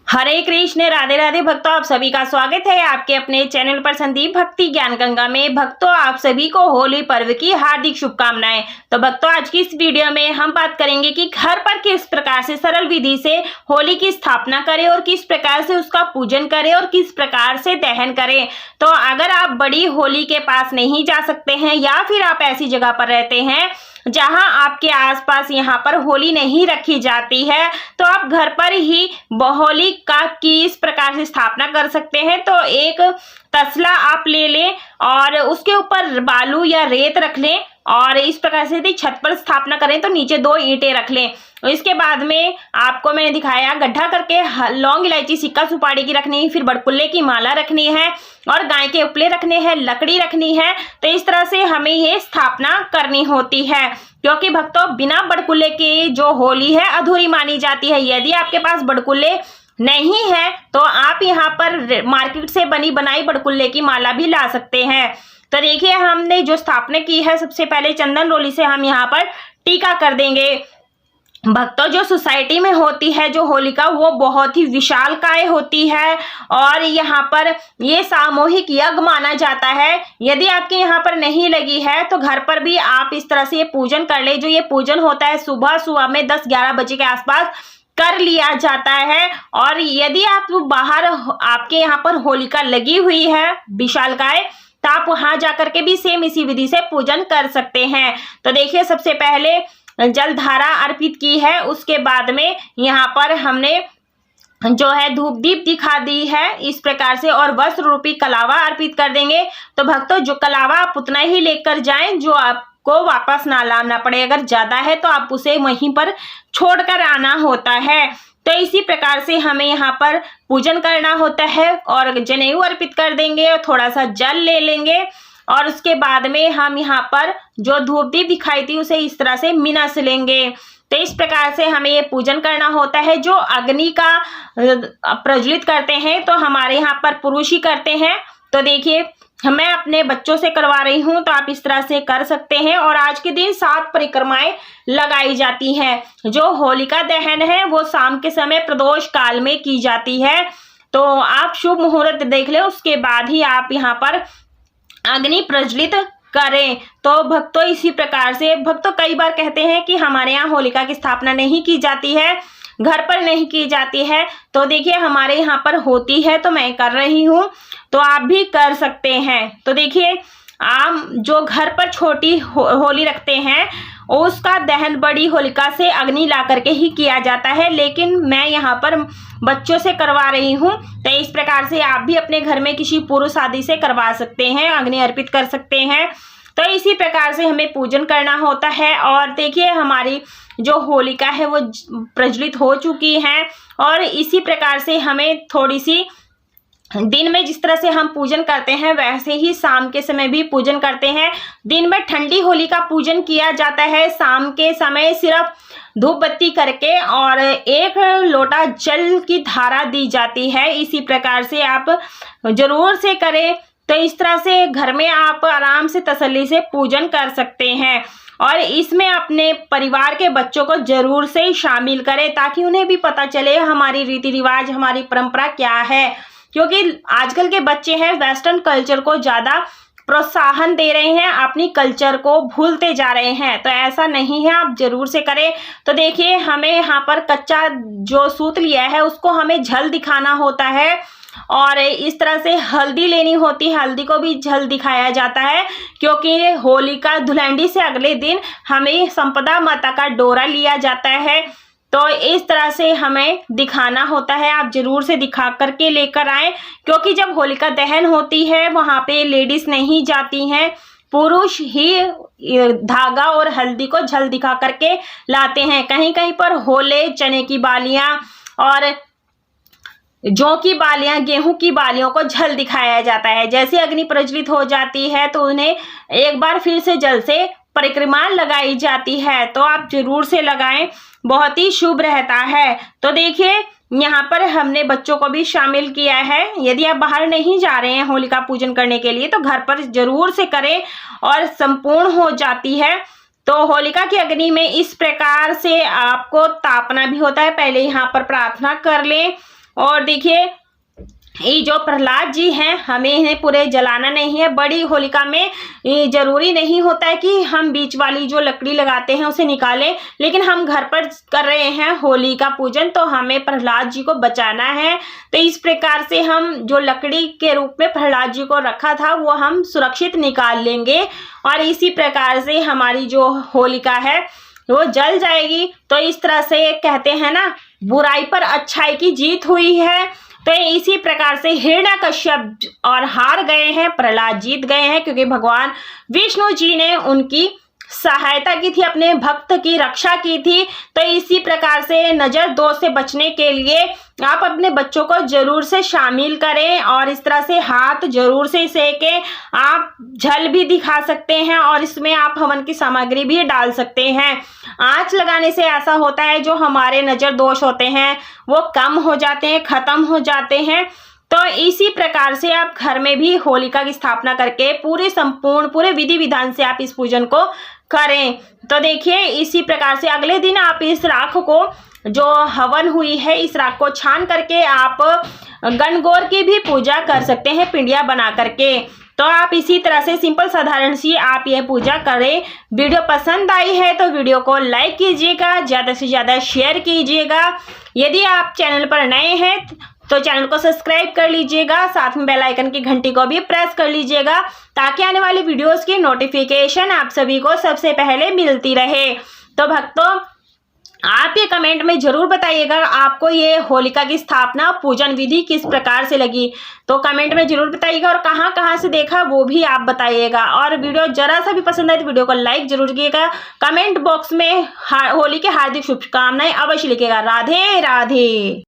हरे कृष्ण, राधे राधे भक्तों, आप सभी का स्वागत है आपके अपने चैनल पर संदीप भक्ति ज्ञान गंगा में। भक्तों, आप सभी को होली पर्व की हार्दिक शुभकामनाएं। तो भक्तों, आज की इस वीडियो में हम बात करेंगे कि घर पर किस प्रकार से सरल विधि से होली की स्थापना करें और किस प्रकार से उसका पूजन करें और किस प्रकार से दहन करें। तो अगर आप बड़ी होली के पास नहीं जा सकते हैं या फिर आप ऐसी जगह पर रहते हैं जहां आपके आसपास यहां पर होली नहीं रखी जाती है, तो आप घर पर ही होली का की इस प्रकार से स्थापना कर सकते हैं। तो एक तसला आप ले लें और उसके ऊपर बालू या रेत रख लें और इस प्रकार से यदि छत पर स्थापना करें तो नीचे 2 ईंटें रख लें। इसके बाद में आपको मैंने दिखाया गड्ढा करके लौंग इलायची सिक्का सुपारी की रखनी है, फिर बड़कुल्ले की माला रखनी है और गाय के उपले रखने हैं, लकड़ी रखनी है। तो इस तरह से हमें ये स्थापना करनी होती है, क्योंकि भक्तों बिना बड़कुल्ले की जो होली है अधूरी मानी जाती है। यदि आपके पास बड़कुल्ले नहीं है तो आप यहाँ पर मार्केट से बनी बनाई बड़कुल्ले की माला भी ला सकते हैं। तो देखिए, हमने जो स्थापना की है, सबसे पहले चंदन रोली से हम यहाँ पर टीका कर देंगे। भक्तों, जो सोसाइटी में होती है जो होलिका, वो बहुत ही विशालकाय होती है और यहाँ पर ये सामूहिक यज्ञ माना जाता है। यदि आपके यहाँ पर नहीं लगी है तो घर पर भी आप इस तरह से ये पूजन कर ले। जो ये पूजन होता है सुबह सुबह में 10-11 बजे के आसपास कर लिया जाता है। और यदि आप बाहर आपके यहाँ पर होलिका लगी हुई है विशालकाय, तो आप वहां जाकर के भी सेम इसी विधि से पूजन कर सकते हैं। तो देखिए, सबसे पहले जलधारा अर्पित की है, उसके बाद में यहाँ पर हमने जो है धूप दीप दिखा दी है इस प्रकार से, और वस्त्र रूपी कलावा अर्पित कर देंगे। तो भक्तों, जो कलावा आप उतना ही लेकर जाएं जो आपको वापस ना लाना पड़े। अगर ज्यादा है तो आप उसे वहीं पर छोड़कर आना होता है। तो इसी प्रकार से हमें यहाँ पर पूजन करना होता है और जनेऊ अर्पित कर देंगे और थोड़ा सा जल ले लेंगे और उसके बाद में हम यहाँ पर जो धूप दीप दिखाई थी उसे इस तरह से मिनस लेंगे। तो इस प्रकार से हमें ये पूजन करना होता है। जो अग्नि का प्रज्वलित करते हैं तो हमारे यहाँ पर पुरुष ही करते हैं। तो देखिए, मैं अपने बच्चों से करवा रही हूँ, तो आप इस तरह से कर सकते हैं। और आज के दिन 7 परिक्रमाएं लगाई जाती हैं। जो होलिका दहन है वो शाम के समय प्रदोष काल में की जाती है। तो आप शुभ मुहूर्त देख ले, उसके बाद ही आप यहाँ पर अग्नि प्रज्वलित करें। तो भक्तों, इसी प्रकार से भक्तों कई बार कहते हैं कि हमारे यहाँ होलिका की स्थापना नहीं की जाती है, घर पर नहीं की जाती है। तो देखिए, हमारे यहाँ पर होती है तो मैं कर रही हूँ, तो आप भी कर सकते हैं। तो देखिए, आप जो घर पर छोटी होली रखते हैं उसका दहन बड़ी होलिका से अग्नि ला करके ही किया जाता है, लेकिन मैं यहाँ पर बच्चों से करवा रही हूँ। तो इस प्रकार से आप भी अपने घर में किसी पुरुष आदि से करवा सकते हैं, अग्नि अर्पित कर सकते हैं। तो इसी प्रकार से हमें पूजन करना होता है। और देखिए, हमारी जो होलिका है वो प्रज्वलित हो चुकी है और इसी प्रकार से हमें थोड़ी सी दिन में जिस तरह से हम पूजन करते हैं वैसे ही शाम के समय भी पूजन करते हैं। दिन में ठंडी होली का पूजन किया जाता है, शाम के समय सिर्फ धूप बत्ती करके और 1 लोटा जल की धारा दी जाती है। इसी प्रकार से आप जरूर से करें। तो इस तरह से घर में आप आराम से तसल्ली से पूजन कर सकते हैं और इसमें अपने परिवार के बच्चों को जरूर से शामिल करें, ताकि उन्हें भी पता चले हमारी रीति रिवाज, हमारी परंपरा क्या है। क्योंकि आजकल के बच्चे हैं वेस्टर्न कल्चर को ज़्यादा प्रोत्साहन दे रहे हैं, अपनी कल्चर को भूलते जा रहे हैं। तो ऐसा नहीं है, आप जरूर से करें। तो देखिए, हमें यहाँ पर कच्चा जो सूत लिया है उसको हमें झल दिखाना होता है और इस तरह से हल्दी लेनी होती है, हल्दी को भी झल दिखाया जाता है, क्योंकि होलिका धुलंडी से अगले दिन हमें संपदा माता का डोरा लिया जाता है। तो इस तरह से हमें दिखाना होता है, आप जरूर से दिखा करके लेकर आएं, क्योंकि जब होलिका दहन होती है वहां पे लेडीज नहीं जाती हैं, पुरुष ही धागा और हल्दी को झल दिखा करके लाते हैं। कहीं कहीं पर होले, चने की बालियां और जौ की बालियां, गेहूं की बालियों को झल दिखाया जाता है। जैसे अग्नि प्रज्वलित हो जाती है तो उन्हें एक बार फिर से जल से परिक्रमा लगाई जाती है। तो आप जरूर से लगाएं, बहुत ही शुभ रहता है। तो देखिए, यहाँ पर हमने बच्चों को भी शामिल किया है। यदि आप बाहर नहीं जा रहे हैं होलिका पूजन करने के लिए तो घर पर जरूर से करें और संपूर्ण हो जाती है। तो होलिका की अग्नि में इस प्रकार से आपको तापना भी होता है। पहले यहाँ पर प्रार्थना कर लें और देखिए ये जो प्रहलाद जी हैं, हमें इन्हें पूरे जलाना नहीं है। बड़ी होलिका में जरूरी नहीं होता है कि हम बीच वाली जो लकड़ी लगाते हैं उसे निकालें, लेकिन हम घर पर कर रहे हैं होली का पूजन, तो हमें प्रहलाद जी को बचाना है। तो इस प्रकार से हम जो लकड़ी के रूप में प्रहलाद जी को रखा था वो हम सुरक्षित निकाल लेंगे और इसी प्रकार से हमारी जो होलिका है वो जल जाएगी। तो इस तरह से कहते हैं ना, बुराई पर अच्छाई की जीत हुई है। तो इसी प्रकार से हिरण्यकश्यप और हार गए हैं, प्रहलाद जीत गए हैं, क्योंकि भगवान विष्णु जी ने उनकी सहायता की थी, अपने भक्त की रक्षा की थी। तो इसी प्रकार से नजर दोष से बचने के लिए आप अपने बच्चों को जरूर से शामिल करें और इस तरह से हाथ जरूर से सेकें। आप झल भी दिखा सकते हैं और इसमें आप हवन की सामग्री भी डाल सकते हैं। आंच लगाने से ऐसा होता है, जो हमारे नजर दोष होते हैं वो कम हो जाते हैं, खत्म हो जाते हैं। तो इसी प्रकार से आप घर में भी होलिका की स्थापना करके पूरे विधि विधान से आप इस पूजन को करें। तो देखिए इसी प्रकार से अगले दिन आप इस राख को, जो हवन हुई है, इस राख को छान करके आप गणगौर की भी पूजा कर सकते हैं, पिंडिया बना करके। तो आप इसी तरह से सिंपल साधारण सी आप यह पूजा करें। वीडियो पसंद आई है तो वीडियो को लाइक कीजिएगा, ज़्यादा से ज़्यादा शेयर कीजिएगा। यदि आप चैनल पर नए हैं तो चैनल को सब्सक्राइब कर लीजिएगा, साथ में बेल आइकन की घंटी को भी प्रेस कर लीजिएगा, ताकि आने वाली वीडियोस की नोटिफिकेशन आप सभी को सबसे पहले मिलती रहे। तो भक्तों, आप ये कमेंट में जरूर बताइएगा आपको ये होलिका की स्थापना पूजन विधि किस प्रकार से लगी। तो कमेंट में जरूर बताइएगा और कहाँ कहाँ से देखा वो भी आप बताइएगा। और वीडियो जरा सा भी पसंद आए तो वीडियो को लाइक जरूर कीजिएगा। कमेंट बॉक्स में होली की हार्दिक शुभकामनाएं अवश्य लिखिएगा। राधे राधे।